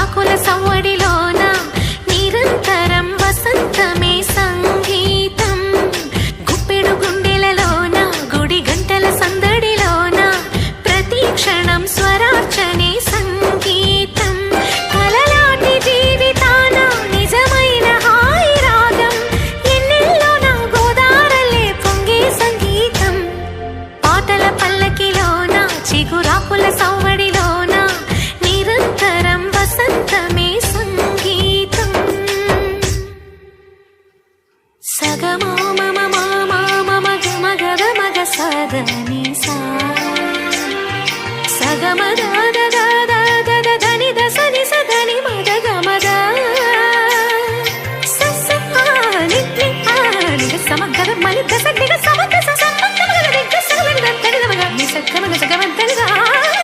చిగురాకుల సవ్వడిలోన నిరంతరం వసంతమే సంగీతం. గుప్పెడు గుండెలలోన గుడి గంటల సందడిలోన ప్రతి క్షణం స్వరార్చనే సంగీతం. కలలాంటి జీవితాన నిజమైన హాయి రాగం ఎన్నెల్లో నా గోదారలే పొంగే సంగీతం. పాటల పల్లకిలోన చిగురాకుల సవ్వడిలోన నిరంతరం వసంతమే సంగీతం. సగమా మమ మామా మమ గమ గద మగ సదని సా సగమ దద దద దద దని దసని సదని మద గమద సస ఆని ని ఆని సమగర మని దస నిగ సమగ స సమగ గద సగ గద తడి మగ ని సగ మగ